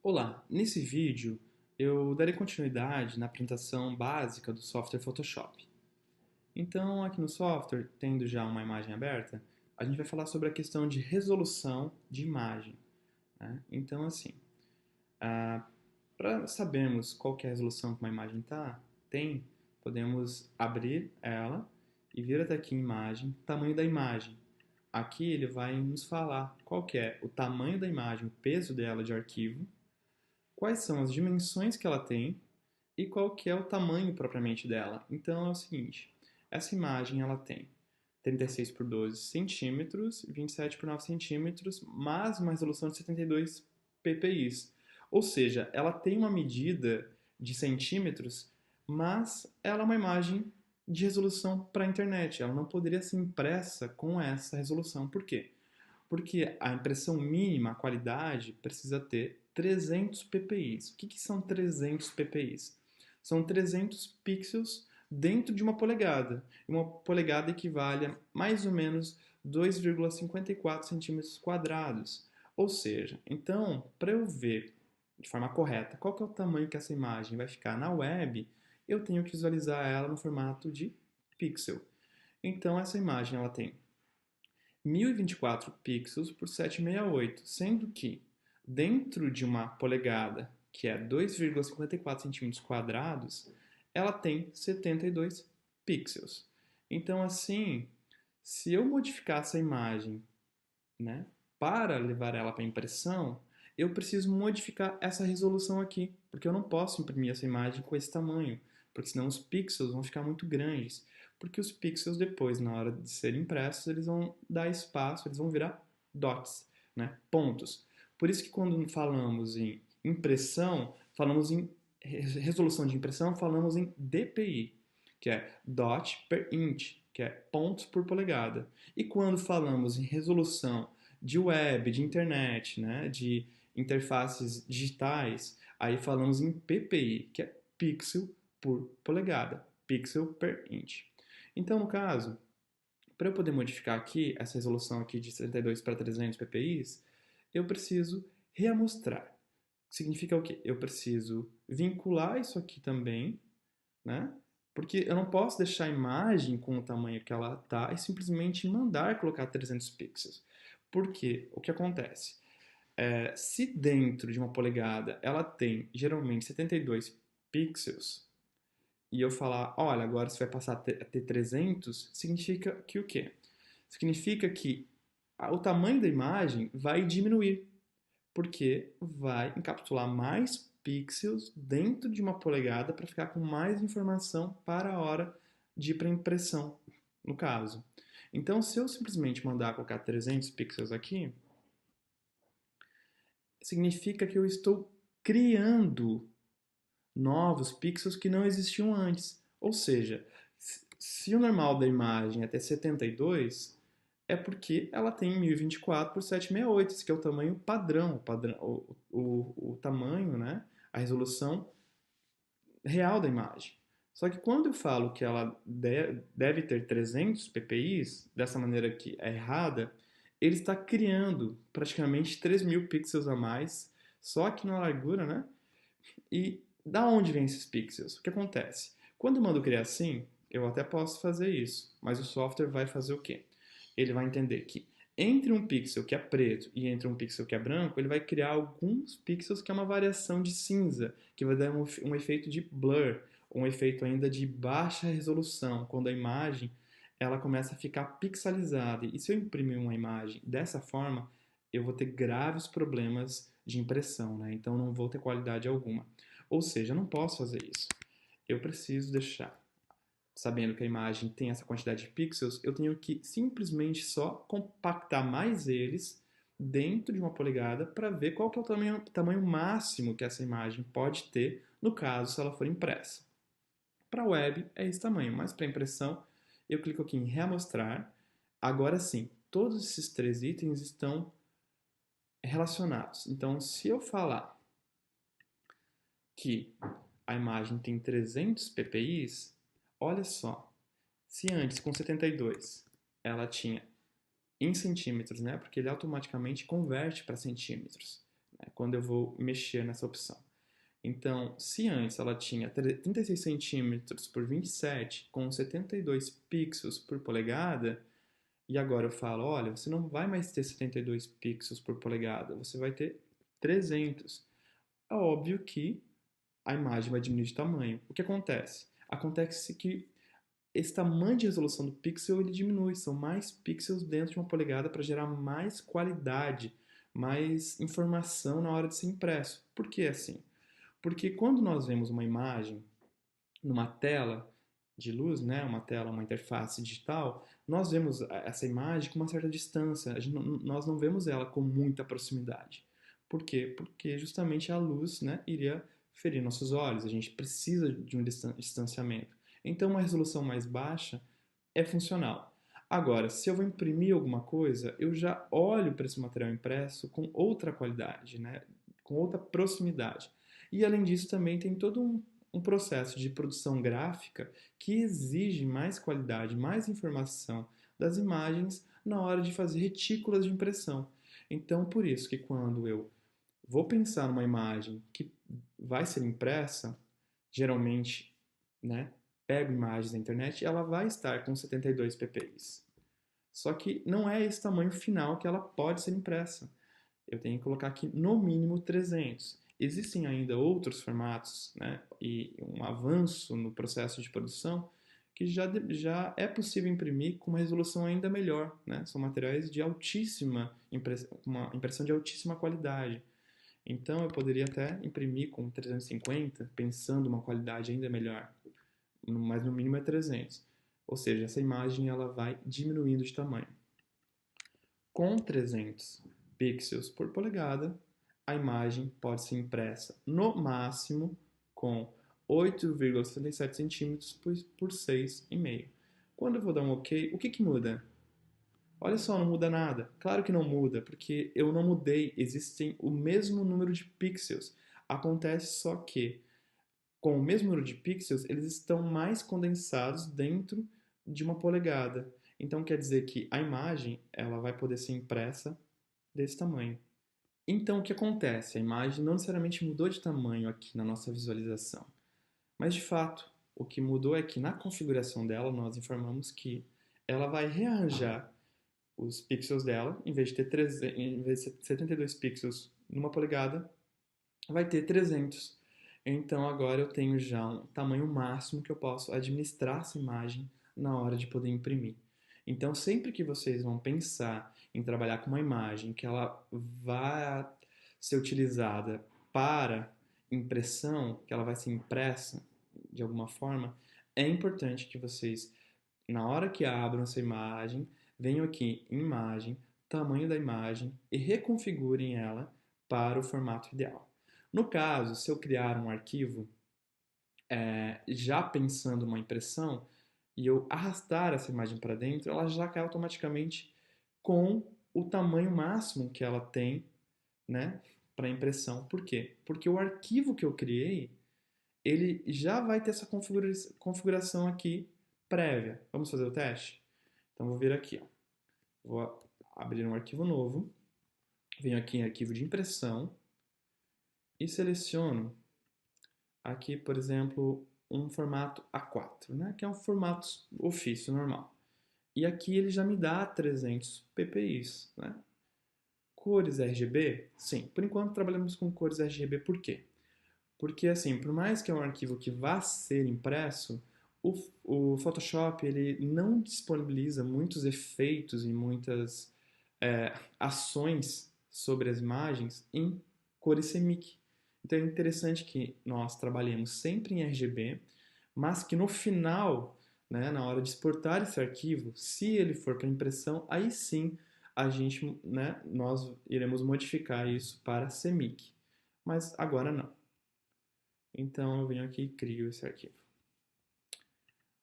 Olá, nesse vídeo eu darei continuidade na apresentação básica do software Photoshop. Então, aqui no software, tendo já uma imagem aberta, a gente vai falar sobre a questão de resolução de imagem, né? Então, assim, para sabermos qual que é a resolução que uma imagem tem, podemos abrir ela e vir até aqui em imagem, tamanho da imagem. Aqui ele vai nos falar qual que é o tamanho da imagem, o peso dela de arquivo, quais são as dimensões que ela tem e qual que é o tamanho propriamente dela. Então é o seguinte, essa imagem ela tem 36 por 12 centímetros, 27 por 9 centímetros, mas uma resolução de 72 ppi. Ou seja, ela tem uma medida de centímetros, mas ela é uma imagem de resolução para a internet. Ela não poderia ser impressa com essa resolução. Por quê? Porque a impressão mínima, a qualidade, precisa ter 300 ppi. O que são 300 ppi? São 300 pixels dentro de uma polegada. Uma polegada equivale a mais ou menos 2,54 centímetros quadrados. Ou seja, então, para eu ver de forma correta qual que é o tamanho que essa imagem vai ficar na web, eu tenho que visualizar ela no formato de pixel. Então, essa imagem ela tem 1024 pixels por 768, sendo que dentro de uma polegada, que é 2,54 centímetros quadrados, ela tem 72 pixels. Então, assim, se eu modificar essa imagem, né, para levar ela para impressão, eu preciso modificar essa resolução aqui, porque eu não posso imprimir essa imagem com esse tamanho, porque senão os pixels vão ficar muito grandes, porque os pixels depois, na hora de serem impressos, eles vão dar espaço, eles vão virar dots, né, pontos. Por isso que quando falamos em impressão, falamos em resolução de impressão, falamos em DPI, que é dot per inch, que é pontos por polegada. E quando falamos em resolução de web, de internet, né, de interfaces digitais, aí falamos em PPI, que é pixel por polegada, pixel per inch. Então, no caso, para eu poder modificar aqui essa resolução aqui de 72 para 300 ppi, eu preciso reamostrar. Significa o quê? Eu preciso vincular isso aqui também, né? Porque eu não posso deixar a imagem com o tamanho que ela está e simplesmente mandar colocar 300 pixels. Porque o que acontece? Se dentro de uma polegada ela tem geralmente 72 pixels e eu falar, olha, agora você vai passar a ter 300, significa que o quê? Significa que o tamanho da imagem vai diminuir, porque vai encapsular mais pixels dentro de uma polegada para ficar com mais informação para a hora de ir para impressão, no caso. Então, se eu simplesmente mandar colocar 300 pixels aqui, significa que eu estou criando novos pixels que não existiam antes. Ou seja, se o normal da imagem é até 72, é porque ela tem 1024 por 768, esse que é o tamanho padrão, o tamanho, né? A resolução real da imagem. Só que quando eu falo que ela deve ter 300 ppi, dessa maneira que é errada, ele está criando praticamente 3.000 pixels a mais, só aqui na largura, né? E da onde vem esses pixels? O que acontece? Quando eu mando criar assim, eu até posso fazer isso, mas o software vai fazer o quê? Ele vai entender que entre um pixel que é preto e entre um pixel que é branco, ele vai criar alguns pixels que é uma variação de cinza, que vai dar um efeito de blur, um efeito ainda de baixa resolução, quando a imagem ela começa a ficar pixelizada. E se eu imprimir uma imagem dessa forma, eu vou ter graves problemas de impressão, né? Então não vou ter qualidade alguma. Ou seja, eu não posso fazer isso. Eu preciso deixar, sabendo que a imagem tem essa quantidade de pixels, eu tenho que simplesmente só compactar mais eles dentro de uma polegada para ver qual que é o tamanho máximo que essa imagem pode ter, no caso, se ela for impressa. Para a web é esse tamanho, mas para impressão eu clico aqui em reamostrar. Agora sim, todos esses três itens estão relacionados. Então, se eu falar que a imagem tem 300 ppi, olha só, se antes com 72 ela tinha em centímetros, né? Porque ele automaticamente converte para centímetros. quando eu vou mexer nessa opção. Então, se antes ela tinha 36 centímetros por 27, com 72 pixels por polegada, e agora eu falo, olha, você não vai mais ter 72 pixels por polegada, você vai ter 300. É óbvio que a imagem vai diminuir de tamanho. O que acontece? Acontece que esse tamanho de resolução do pixel ele diminui, são mais pixels dentro de uma polegada para gerar mais qualidade, mais informação na hora de ser impresso. Por que assim? Porque quando nós vemos uma imagem numa tela de luz, né, uma tela, uma interface digital, nós vemos essa imagem com uma certa distância, nós não vemos ela com muita proximidade. Por quê? Porque justamente a luz, né, iria ferir nossos olhos, a gente precisa de um distanciamento. Então, uma resolução mais baixa é funcional. Agora, se eu vou imprimir alguma coisa, eu já olho para esse material impresso com outra qualidade, né? Com outra proximidade. E além disso, também tem todo um processo de produção gráfica que exige mais qualidade, mais informação das imagens na hora de fazer retículas de impressão. Então, por isso que quando eu vou pensar numa imagem que vai ser impressa, geralmente, né, pego imagens da internet, ela vai estar com 72 ppi. Só que não é esse tamanho final que ela pode ser impressa. Eu tenho que colocar aqui no mínimo 300. Existem ainda outros formatos, né, e um avanço no processo de produção que já é possível imprimir com uma resolução ainda melhor, né? São materiais de altíssima uma impressão de altíssima qualidade. Então eu poderia até imprimir com 350, pensando uma qualidade ainda melhor, mas no mínimo é 300. Ou seja, essa imagem ela vai diminuindo de tamanho. Com 300 pixels por polegada, a imagem pode ser impressa no máximo com 8,77 centímetros por 6,5. Quando eu vou dar um OK, o que muda? Olha só, não muda nada. Claro que não muda, porque eu não mudei. Existem o mesmo número de pixels. Acontece só que, com o mesmo número de pixels, eles estão mais condensados dentro de uma polegada. Então quer dizer que a imagem ela vai poder ser impressa desse tamanho. Então o que acontece? A imagem não necessariamente mudou de tamanho aqui na nossa visualização. Mas de fato, o que mudou é que na configuração dela nós informamos que ela vai rearranjar os pixels dela, em vez de ter 300, em vez de 72 pixels numa polegada, vai ter 300. Então agora eu tenho já um tamanho máximo que eu posso administrar essa imagem na hora de poder imprimir. Então sempre que vocês vão pensar em trabalhar com uma imagem que ela vai ser utilizada para impressão, que ela vai ser impressa de alguma forma, é importante que vocês, na hora que abram essa imagem, venham aqui em imagem, tamanho da imagem e reconfigurem ela para o formato ideal. No caso, se eu criar um arquivo já pensando numa impressão e eu arrastar essa imagem para dentro, ela já cai automaticamente com o tamanho máximo que ela tem, né, para impressão. Por quê? Porque o arquivo que eu criei, ele já vai ter essa configuração aqui prévia. Vamos fazer o teste? Então vou vir aqui, ó. Vou abrir um arquivo novo, venho aqui em arquivo de impressão e seleciono aqui, por exemplo, um formato A4, né, que é um formato ofício normal. E aqui ele já me dá 300 ppi, né? Cores RGB? Sim, por enquanto trabalhamos com cores RGB, por quê? Porque, assim, por mais que é um arquivo que vá ser impresso, o Photoshop ele não disponibiliza muitos efeitos e muitas ações sobre as imagens em cores CMYK. Então é interessante que nós trabalhemos sempre em RGB, mas que no final, né, na hora de exportar esse arquivo, se ele for para impressão, aí sim a gente, né, nós iremos modificar isso para CMYK. Mas agora não. Então eu venho aqui e crio esse arquivo.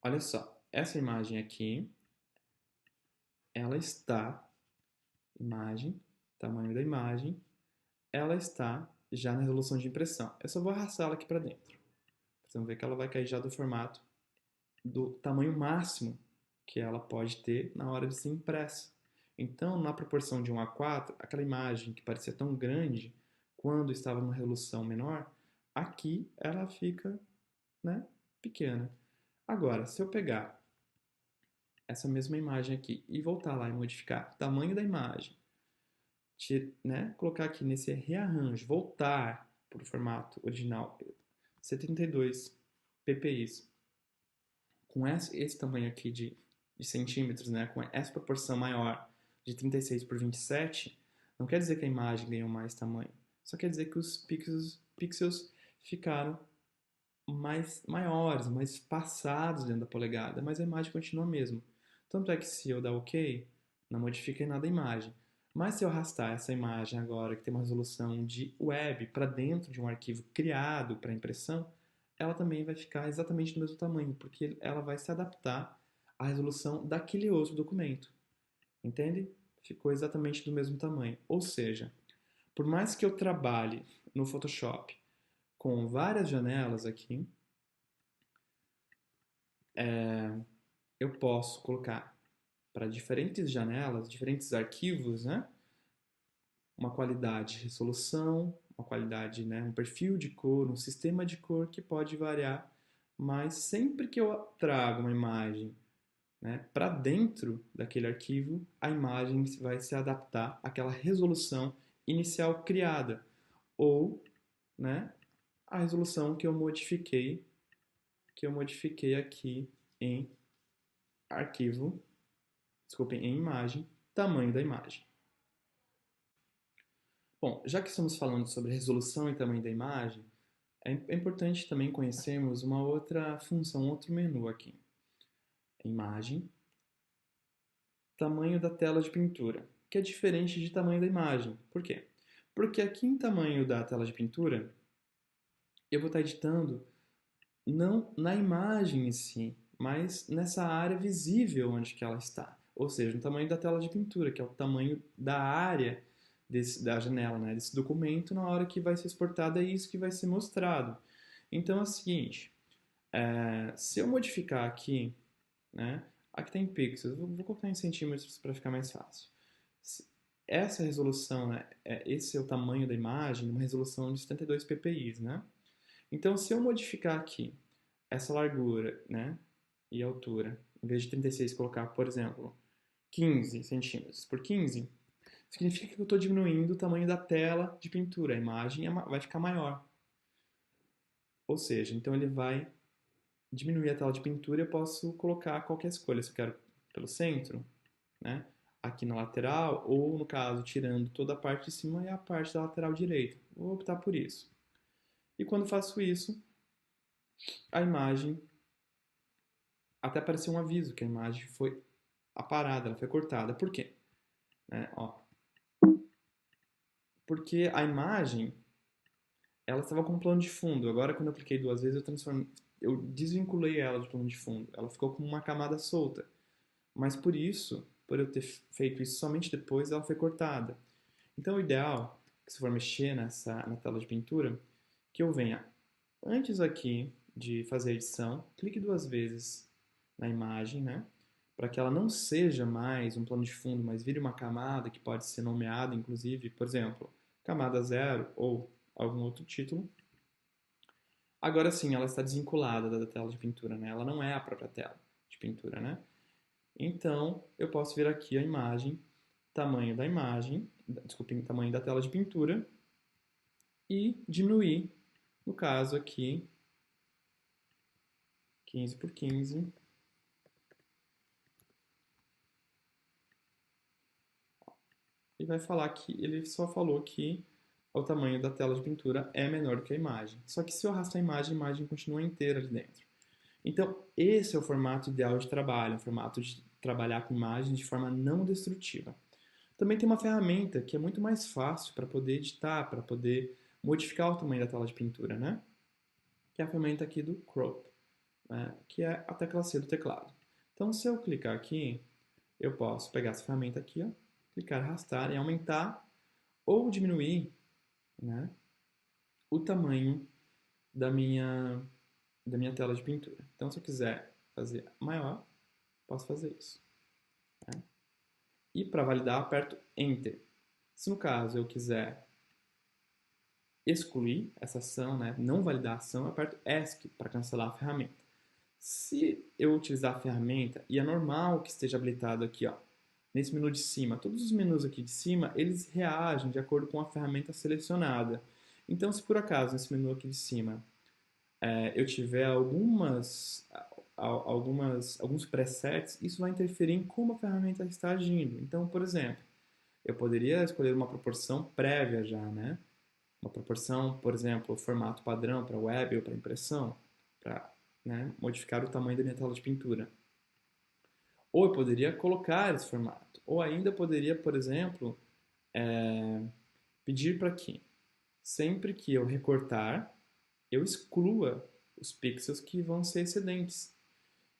Olha só, essa imagem aqui, ela está, imagem, tamanho da imagem, ela está já na resolução de impressão. Eu só vou arrastá-la aqui para dentro. Vocês vão ver que ela vai cair já do formato do tamanho máximo que ela pode ter na hora de ser impressa. Então, na proporção de 1:4, aquela imagem que parecia tão grande, quando estava numa resolução menor, aqui ela fica, né, pequena. Agora, se eu pegar essa mesma imagem aqui e voltar lá e modificar o tamanho da imagem, né, colocar aqui nesse rearranjo, voltar para o formato original, 72 ppi, com esse tamanho aqui de centímetros, né, com essa proporção maior de 36 por 27, não quer dizer que a imagem ganhou mais tamanho, só quer dizer que os pixels ficaram maiores, mais espaçados dentro da polegada, mas a imagem continua a mesma. Tanto é que se eu dar OK, não modifiquei nada a imagem. Mas se eu arrastar essa imagem agora, que tem uma resolução de web, para dentro de um arquivo criado para impressão, ela também vai ficar exatamente do mesmo tamanho, porque ela vai se adaptar à resolução daquele outro documento. Entende? Ficou exatamente do mesmo tamanho. Ou seja, por mais que eu trabalhe no Photoshop com várias janelas aqui, eu posso colocar para diferentes janelas, diferentes arquivos, né? Uma qualidade de resolução, uma qualidade, né? Um perfil de cor, um sistema de cor que pode variar, mas sempre que eu trago uma imagem, né, para dentro daquele arquivo, a imagem vai se adaptar àquela resolução inicial criada ou, né, a resolução que eu modifiquei aqui em arquivo, desculpem, em imagem, tamanho da imagem. Bom, já que estamos falando sobre resolução e tamanho da imagem, é importante também conhecermos uma outra função, um outro menu aqui. Imagem, tamanho da tela de pintura, que é diferente de tamanho da imagem. Por quê? Porque aqui em tamanho da tela de pintura, eu vou estar editando não na imagem em si, mas nessa área visível onde que ela está. Ou seja, no tamanho da tela de pintura, que é o tamanho da área da janela, né, desse documento, na hora que vai ser exportado, é isso que vai ser mostrado. Então é o seguinte, se eu modificar aqui, né, aqui tem pixels, vou colocar em centímetros para ficar mais fácil. Essa resolução, né, esse é o tamanho da imagem, uma resolução de 72 ppi, né? Então, se eu modificar aqui essa largura, né, e altura, em vez de 36 colocar, por exemplo, 15 centímetros por 15, significa que eu estou diminuindo o tamanho da tela de pintura. A imagem vai ficar maior. Ou seja, então ele vai diminuir a tela de pintura e eu posso colocar qualquer escolha. Se eu quero pelo centro, né, aqui na lateral, ou no caso, tirando toda a parte de cima e a parte da lateral direita. Vou optar por isso. E quando faço isso, a imagem até apareceu um aviso que a imagem foi aparada, ela foi cortada. Por quê? Ó, porque a imagem ela estava com um plano de fundo. Agora, quando eu cliquei duas vezes, eu desvinculei ela do plano de fundo. Ela ficou com uma camada solta. Mas por eu ter feito isso somente depois, ela foi cortada. Então, o ideal, que se for mexer na tela de pintura, que eu venha antes aqui de fazer a edição, clique duas vezes na imagem, né? Para que ela não seja mais um plano de fundo, mas vire uma camada que pode ser nomeada, inclusive, por exemplo, camada 0 ou algum outro título. Agora sim, ela está desvinculada da tela de pintura, né? Ela não é a própria tela de pintura, né? Então, eu posso vir aqui a imagem, tamanho da imagem, desculpe, tamanho da tela de pintura e diminuir, no caso aqui, 15 por 15. E vai falar que ele só falou que o tamanho da tela de pintura é menor do que a imagem. Só que se eu arrastar a imagem continua inteira ali dentro. Então, esse é o formato ideal de trabalho, o formato de trabalhar com imagens de forma não destrutiva. Também tem uma ferramenta que é muito mais fácil para poder editar, para poder modificar o tamanho da tela de pintura, né? Que é a ferramenta aqui do Crop, né? Que é a tecla C do teclado. Então, se eu clicar aqui, eu posso pegar essa ferramenta aqui, ó, clicar, arrastar e aumentar ou diminuir, né, o tamanho da minha tela de pintura. Então, se eu quiser fazer maior, posso fazer isso. Né? E para validar, aperto Enter. Se no caso eu quiser excluir essa ação, né, não validar a ação, eu aperto ESC para cancelar a ferramenta. Se eu utilizar a ferramenta, e é normal que esteja habilitado aqui, ó, nesse menu de cima, todos os menus aqui de cima, eles reagem de acordo com a ferramenta selecionada. Então, se por acaso nesse menu aqui de cima eu tiver alguns presets, isso vai interferir em como a ferramenta está agindo. Então, por exemplo, eu poderia escolher uma proporção prévia já, né? Uma proporção, por exemplo, formato padrão para web ou para impressão, para, né, modificar o tamanho da minha tela de pintura. Ou eu poderia colocar esse formato. Ou ainda poderia, por exemplo, pedir para que, sempre que eu recortar, eu exclua os pixels que vão ser excedentes.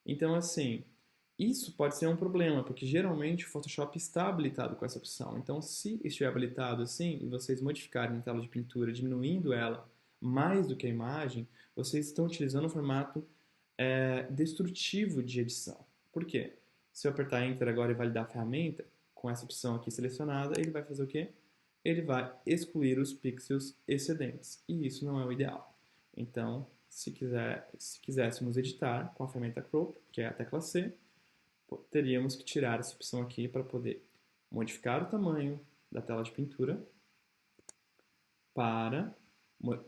Então, assim, isso pode ser um problema, porque geralmente o Photoshop está habilitado com essa opção. Então, se estiver habilitado assim, e vocês modificarem a tela de pintura, diminuindo ela mais do que a imagem, vocês estão utilizando um formato destrutivo de edição. Por quê? Se eu apertar Enter agora e validar a ferramenta, com essa opção aqui selecionada, ele vai fazer o quê? Ele vai excluir os pixels excedentes. E isso não é o ideal. Então, se quiséssemos editar com a ferramenta Crop, que é a tecla C, teríamos que tirar essa opção aqui para poder modificar o tamanho da tela de pintura para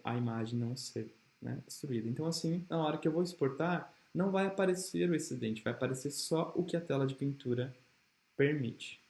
a imagem não ser, né, destruída. Então, assim, na hora que eu vou exportar, não vai aparecer o excedente, vai aparecer só o que a tela de pintura permite.